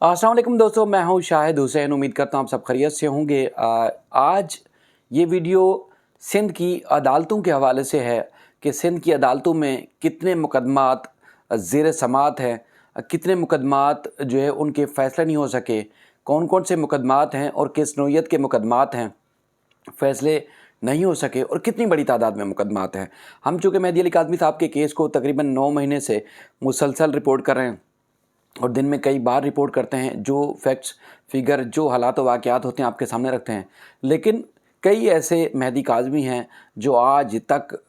अस्सलाम वालेकुम दोस्तों, मैं हूं शाहिद हुसैन। उम्मीद करता हूं आप सब खैरियत से होंगे। आज ये वीडियो सिंध की अदालतों के हवाले से है कि सिंध की अदालतों में कितने मुकदमात ज़ेर समात हैं, कितने मुकदमात जो है उनके फ़ैसले नहीं हो सके, कौन कौन से मुकदमात हैं और किस नौइयत के मुकदमात हैं फ़ैसले नहीं हो सके और कितनी बड़ी तादाद में मुकदमात हैं। हम चूँकि मेहदी अली काज़मी साहब के केस को तकरीबन 9 महीने से मुसलसल रिपोर्ट कर रहे हैं और दिन में कई बार रिपोर्ट करते हैं, जो फैक्ट्स फिगर जो हालात व वाक़यात होते हैं आपके सामने रखते हैं, लेकिन कई ऐसे मेहदी काज़मी हैं जो आज तक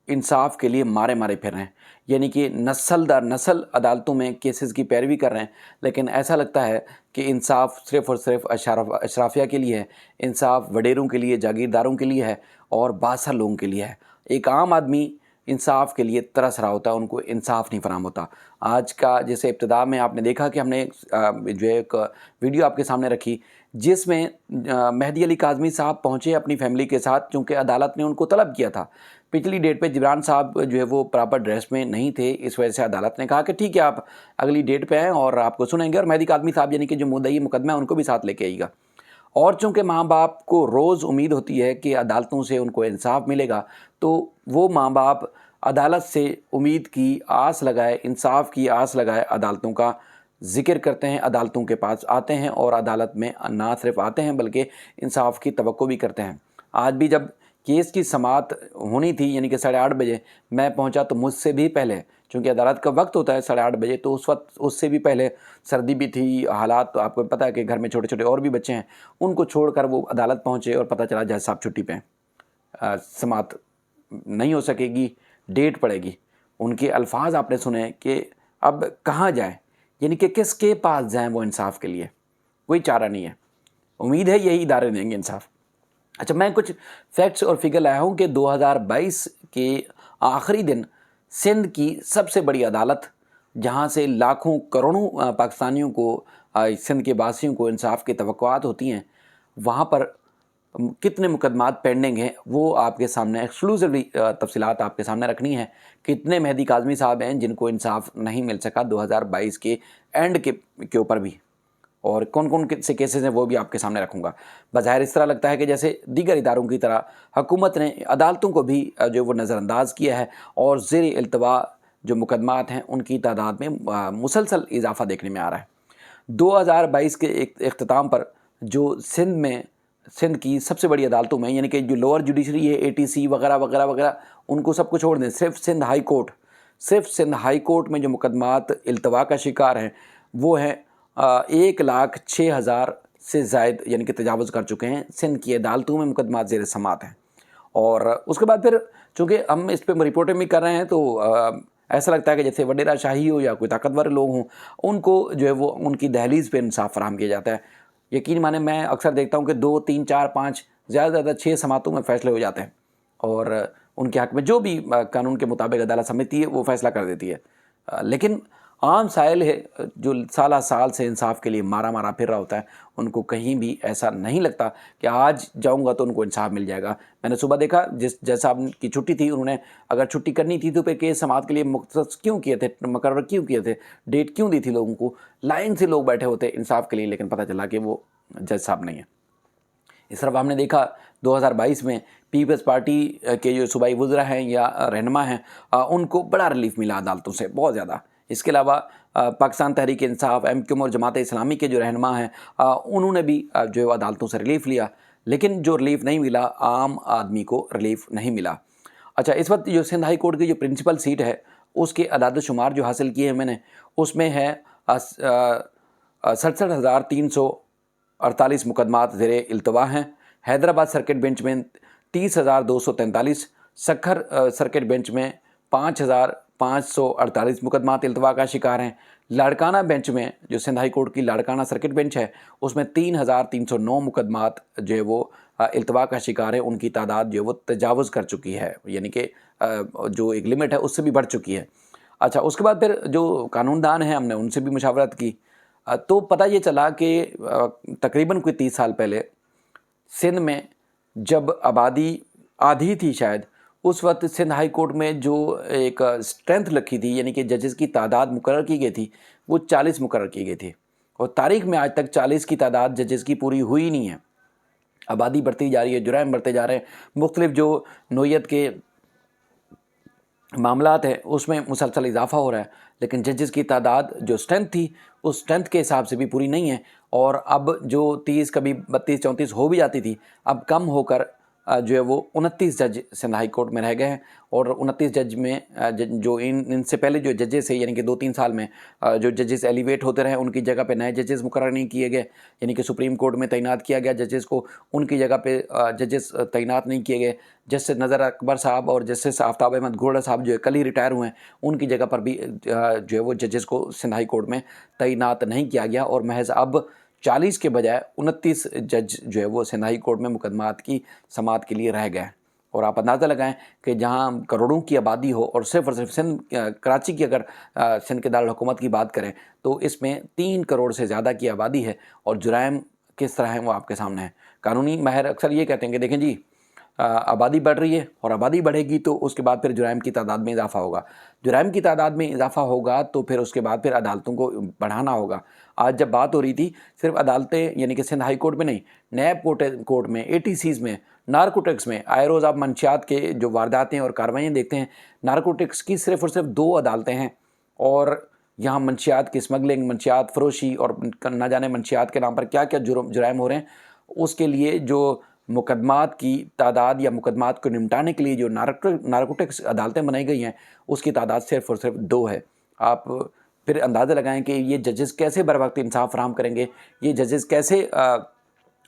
इंसाफ के लिए मारे मारे फिर रहे हैं, यानी कि नस्ल दर नस्ल अदालतों में केसेस की पैरवी कर रहे हैं। लेकिन ऐसा लगता है कि इंसाफ सिर्फ़ और सिर्फ अशराफिया के लिए है, इंसाफ वडेरों के लिए, जागीरदारों के लिए है और बादशाह लोगों के लिए है। एक आम आदमी इंसाफ के लिए तरस रहा होता है, उनको इंसाफ नहीं फराहम होता। आज का जैसे इब्तिदा में आपने देखा कि हमने जो है एक वीडियो आपके सामने रखी जिसमें मेहदी अली काज़मी साहब पहुँचे अपनी फैमिली के साथ, चूँकि अदालत ने उनको तलब किया था। पिछली डेट पे जिब्रान साहब जो है वो प्रॉपर ड्रेस में नहीं थे, इस वजह से अदालत ने कहा कि ठीक है आप अगली डेट पे आएँ और आपको सुनेंगे, और मेहदी काज़मी साहब यानी कि जो मुद्दई मुकदमा है उनको भी साथ लेके आइएगा। और चूँकि माँ बाप को रोज़ उम्मीद होती है कि अदालतों से उनको इंसाफ मिलेगा, तो वो माँ बाप अदालत से उम्मीद की आस लगाए, इंसाफ की आस लगाए अदालतों का ज़िक्र करते हैं, अदालतों के पास आते हैं और अदालत में ना सिर्फ आते हैं बल्कि इंसाफ की तवक्को भी करते हैं। आज भी जब केस की समाअत होनी थी यानी कि 8:30 बजे मैं पहुंचा, तो मुझसे भी पहले, चूँकि अदालत का वक्त होता है 8:30 बजे, तो उस वक्त उससे भी पहले सर्दी भी थी, हालात तो आपको पता है कि घर में छोटे छोटे और भी बच्चे हैं, उनको छोड़कर वो अदालत पहुँचे और पता चला जज साहब छुट्टी पे हैं, समाअत नहीं हो सकेगी, डेट पड़ेगी। उनके अल्फाज आपने सुने कि अब कहाँ जाएं, यानी कि किसके पास जाएं वो इंसाफ के लिए, कोई चारा नहीं है। उम्मीद है यही इदारे देंगे इंसाफ। अच्छा, मैं कुछ फैक्ट्स और फिगर लाया हूँ कि 2022 के आखिरी दिन सिंध की सबसे बड़ी अदालत, जहाँ से लाखों करोड़ों पाकिस्तानियों को, सिंध के वासियों को इंसाफ की तवक्कुआत होती हैं, वहाँ पर कितने मुकदमात पेंडिंग हैं वो आपके सामने एक्सक्लूसिवली तफसीलात आपके सामने रखनी है। कितने मेहदी काज़मी साहब हैं जिनको इंसाफ नहीं मिल सका 2022 के एंड के ऊपर भी, और कौन कौन से केसेस हैं वो भी आपके सामने रखूँगा। बज़ाहिर इस तरह लगता है कि जैसे दीगर इदारों की तरह हुकूमत ने अदालतों को भी जो वो नज़रअंदाज किया है और ज़ेर इल्तवा जो मुकदमात हैं उनकी तादाद में मुसलसल इजाफा देखने में आ रहा है। 2022 के इख्तिताम पर जो सिंध की सबसे बड़ी अदालतों में, यानी कि जो लोअर जुडिशरी है, ATC वगैरह वगैरह वगैरह, उनको सबको छोड़ दें, सिर्फ सिंध हाई कोर्ट में जो मुकदमात इल्तवा का शिकार हैं वो हैं 1,06,000 से ज़ायद, यानी कि तजावुज़ कर चुके हैं। सिंध की अदालतों में मुकदमात ज़ेर समात हैं। और उसके बाद फिर चूँकि हम इस पर रिपोर्टिंग भी कर रहे हैं, तो ऐसा लगता है कि जैसे वडेरा शाही हो या कोई ताकतवर लोग हों, उनको जो है वो उनकी दहलीज़ पे इंसाफ फराहम किया जाता है। यकीन माने मैं अक्सर देखता हूँ कि 2, 3, 4, 5 ज़्यादा से ज़्यादा 6 समातों में फ़ैसले हो जाते हैं और उनके हक़ में जो भी कानून के मुताबिक अदालत समझती है वो फ़ैसला कर देती है। लेकिन आम साइल है जो साल साल से इंसाफ के लिए मारा मारा फिर रहा होता है, उनको कहीं भी ऐसा नहीं लगता कि आज जाऊंगा तो उनको इंसाफ मिल जाएगा। मैंने सुबह देखा जिस जज साहब की छुट्टी थी, उन्होंने अगर छुट्टी करनी थी तो फिर केस समाअत के लिए मुख्तस क्यों किए थे, मुकर्रर क्यों किए थे, डेट क्यों दी थी लोगों को, लाइन से लोग बैठे होते इंसाफ के लिए, लेकिन पता चला कि वो जज साहब नहीं है। इस तरफ हमने देखा 2022 में पीपल्स पार्टी के जो सूबाई वज़रा हैं या रहनुमा हैं, उनको बड़ा रिलीफ मिला अदालतों से, बहुत ज़्यादा। इसके अलावा पाकिस्तान तहरीक इंसाफ, MQM और जमात इस्लामी के जो रहनुमा हैं, उन्होंने भी जो है अदालतों से रिलीफ लिया, लेकिन जो रिलीफ नहीं मिला, आम आदमी को रिलीफ नहीं मिला। अच्छा, इस वक्त जो सिंध हाई कोर्ट की जो प्रिंसिपल सीट है उसके अदाद शुमार जो हासिल किए हैं मैंने, उसमें है 67,348 मुकदमात ज़ेर इल्तवा हैं। हैदराबाद सर्किट बेंच में 30,243, सखर सर्किट बेंच में 5,548 मुकदमात इल्तवा का शिकार हैं। लाड़काना बेंच में, जो सिंध हाई कोर्ट की लाड़काना सर्किट बेंच है, उसमें 3,309 मुकदमात जो है वो इल्तवा का शिकार है। उनकी तादाद जो है वो तजावुज़ कर चुकी है, यानी कि जो एक लिमिट है उससे भी बढ़ चुकी है। अच्छा, उसके बाद फिर जो कानूनदान हैं हमने उनसे भी मुशावरत की, तो पता ये चला कि तकरीबन कोई 30 साल पहले सिंध में जब आबादी आधी थी शायद, उस वक्त सिंध हाई कोर्ट में जो एक स्ट्रेंथ रखी थी, यानी कि जजेस की तादाद मुकर्रर की गई थी, वो 40 मुकर्रर की गई थी। اور तारीख में आज तक 40 की तादाद जजेस की पूरी हुई नहीं है। आबादी बढ़ती जा रही है, जुराइम बढ़ते जा रहे हैं, मुख्तलिफ जो नोयत के मामलात हैं उसमें मुसलसल इजाफा हो रहा है, लेकिन जजेस की तादाद जो स्ट्रेंथ थी उस स्ट्रेंथ के हिसाब से भी पूरी नहीं है। और अब जो 30 कभी 32-34 हो भी जाती थी, अब कम होकर जो है वो 29 जज सिंध हाई कोर्ट में रह गए हैं। और 29 जज में जो इनसे पहले जो जजेस है, यानी कि 2-3 साल में जो जजेस एलिवेट होते रहे, उनकी जगह पे नए जजेस मुकर्रर नहीं किए गए, यानी कि सुप्रीम कोर्ट में तैनात किया गया जजेस को, उनकी जगह पे जजेस तैनात नहीं किए गए। जस्टिस नज़र अकबर साहब और जस्टिस आफ्ताब अहमद घोड़ा साहब जो है कल ही रिटायर हुए हैं, उनकी जगह पर भी जो है वो जजेस को सिंध हाई कोर्ट में तैनात नहीं किया गया। और महज अब 40 के बजाय 29 जज जो है वो सिंध हाई कोर्ट में मुकदमात की समाअत के लिए रह गए। और आप अंदाज़ा लगाएं कि जहां करोड़ों की आबादी हो और सिर्फ सिंध कराची की अगर सिंध के दारुल हुकूमत की बात करें तो इसमें 3 करोड़ से ज़्यादा की आबादी है। और जुराइम किस तरह है वो आपके सामने है। कानूनी माहिर अक्सर ये कहते हैं कि देखें जी, आबादी बढ़ रही है और आबादी बढ़ेगी तो उसके बाद फिर जुराइम की तादाद में इजाफा होगा, जुराइम की तादाद में इजाफा होगा तो फिर उसके बाद फिर अदालतों को बढ़ाना होगा। आज जब बात हो रही थी सिर्फ अदालतें यानी कि सिंध हाई कोर्ट में नहीं, नैब कोर्ट में, ATCs में, नारकोटिक्स में, आए रोज़ आप मंशियात के जो वारदातें और कार्रवाइयाँ देखते हैं, नारकोटिक्स की सिर्फ और सिर्फ 2 अदालतें हैं। और यहाँ मंशियात की स्मगलिंग, मंशियात फरोशी और ना जाने मंशियात के नाम पर क्या क्या जुराइम हो रहे हैं, उसके लिए जो मुकदमात की तादाद या मुकदमात को निपटाने के लिए जो नारकोटिक्स अदालतें बनाई गई हैं उसकी तादाद सिर्फ और सिर्फ 2 है। आप फिर अंदाज़ा लगाएं कि ये जजेस कैसे बर वक्त इंसाफ फराहम करेंगे, ये जजेस कैसे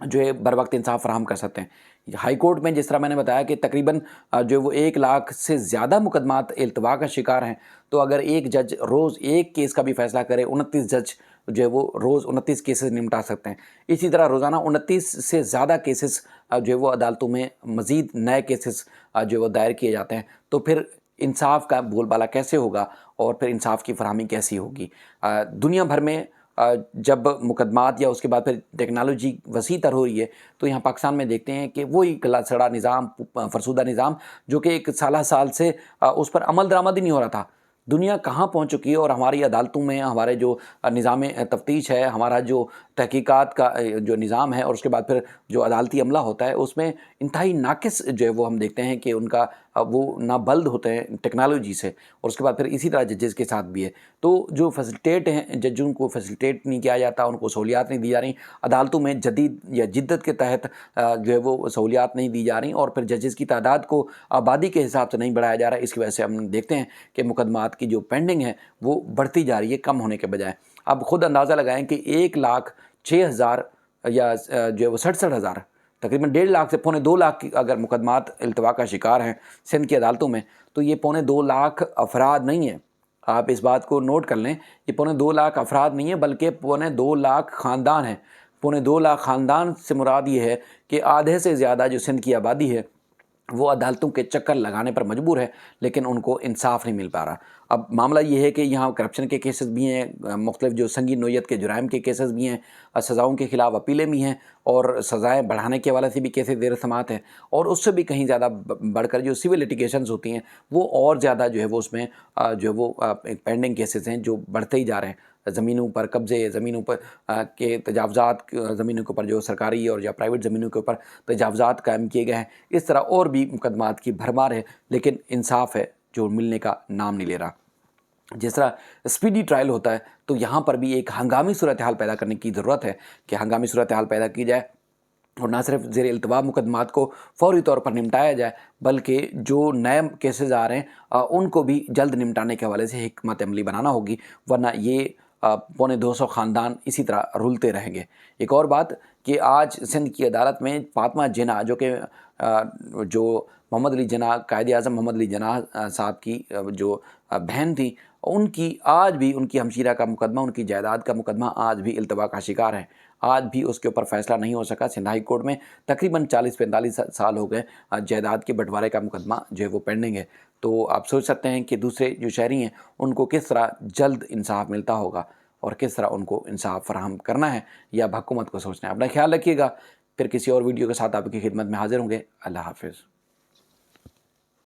जो है बर वक्त इंसाफ फराहम कर सकते हैं। हाई कोर्ट में जिस तरह मैंने बताया कि तकरीबन जो वो 1 लाख से ज़्यादा मुकदमात इल्तवा का शिकार हैं, तो अगर एक जज रोज़ एक केस का भी फ़ैसला करे, 29 जज जो है वो रोज़ 29 केसेस निपटा सकते हैं। इसी तरह रोज़ाना 29 से ज़्यादा केसेस जो है वो अदालतों में मज़ीद नए केसेस जो है वो दायर किए जाते हैं। तो फिर इंसाफ का बोलबाला कैसे होगा और फिर इंसाफ की फरहमी कैसी होगी। दुनिया भर में जब मुकदमात या उसके बाद फिर टेक्नोलॉजी वसी तर हो रही है तो यहाँ पाकिस्तान में देखते हैं कि वही गला सड़ा निज़ाम, फरसुदा निज़ाम जो कि एक साल से उस पर अमल दरामद ही नहीं हो रहा था, दुनिया कहाँ पहुँच चुकी है। और हमारी अदालतों में हमारे जो निज़ाम तफ्तीश है, हमारा जो तहकीकात का जो निज़ाम है और उसके बाद फिर जो अदालती अमला होता है उसमें इंतहाई नाकिस जो है वो हम देखते हैं कि उनका वो नाबल्द होते हैं टेक्नोलॉजी से। और उसके बाद फिर इसी तरह जजेस के साथ भी है, तो जो फैसिलिटेट हैं जजों को फैसिलिटेट नहीं किया जाता, उनको सहूलियात नहीं दी जा रही, अदालतों में जदीद या जिद्दत के तहत जो है वो सहूलियात नहीं दी जा रही और फिर जजेस की तादाद को आबादी के हिसाब से नहीं बढ़ाया जा रहा है। इसकी वजह से हम देखते हैं कि मुकदमात की जो पेंडिंग है वो बढ़ती जा रही है कम होने के बजाय। अब ख़ुद अंदाज़ा लगाएं कि 1,06,000 या जो है वो 67,000, तकरीबन 1.5 लाख से 2.25 लाख की अगर मुकदमात इल्तवा का शिकार हैं सिंध की अदालतों में, तो ये 2.25 लाख अफराद नहीं है। आप इस बात को नोट कर लें, ये 2.25 लाख अफराद नहीं है बल्कि 2.25 लाख ख़ानदान हैं। 2.25 लाख ख़ानदान से मुराद ये है कि आधे से ज़्यादा जो सिंध की आबादी है वो अदालतों के चक्कर लगाने पर मजबूर है, लेकिन उनको इंसाफ नहीं मिल पा रहा। अब मामला ये है कि यहाँ करप्शन के केसेस भी हैं, मुख्तलिफ जो संगीन नोयत के जुराइम के केसेस भी हैं, सज़ाओं के ख़िलाफ़ अपीलें भी हैं और सज़ाएँ बढ़ाने के हवाले से भी केसेस ज़ेर समाअत हैं। और उससे भी कहीं ज़्यादा बढ़कर जो सिविल लिटिगेशंस होती हैं वो और ज़्यादा जो है वो उसमें जो है वो पेंडिंग केसेस हैं जो बढ़ते ही जा रहे हैं। ज़मीनों पर कब्ज़े, ज़मीनों पर के तजावज़ात, ज़मीनों के ऊपर जो सरकारी और या प्राइवेट ज़मीनों के ऊपर तजावज़ात कायम किए गए हैं, इस तरह और भी मुकदमात की भरमार है, लेकिन इंसाफ है जो मिलने का नाम नहीं ले रहा। जिस तरह स्पीडी ट्रायल होता है तो यहाँ पर भी एक हंगामी सूरत हाल पैदा करने की ज़रूरत है कि हंगामी सूरत हाल पैदा की जाए और ना सिर्फ ज़ेर इल्तवा मुकदमात को फौरी तौर पर निपटाया जाए बल्कि जो नए केसेस आ रहे हैं उनको भी जल्द निपटाने के हवाले से हिकमत अमली बनाना होगी, वरना ये 250 ख़ानदान इसी तरह रुलते रहेंगे। एक और बात कि आज सिंध की अदालत में फातिमा जिन्ना जो मोहम्मद अली जिन्ना, कायदे आज़म मोहम्मद अली जिन्ना साहब की जो बहन थी, उनकी आज भी उनकी हमशीरा का मुकदमा, उनकी जायदाद का मुकदमा आज भी इल्तवा का शिकार है। आज भी उसके ऊपर फ़ैसला नहीं हो सका। सिंध हाई कोर्ट में तकरीबन 40-45 साल हो गए जायदाद के बंटवारे का मुकदमा जो है वो पेंडिंग है। तो आप सोच सकते हैं कि दूसरे जो शहरी हैं उनको किस तरह जल्द इंसाफ मिलता होगा और किस तरह उनको इंसाफ फराहम करना है या हुकूमत को सोचना है। अपना ख्याल रखिएगा। फिर किसी और वीडियो के साथ आपकी खिदमत में हाजिर होंगे। अल्लाह हाफ़िज़।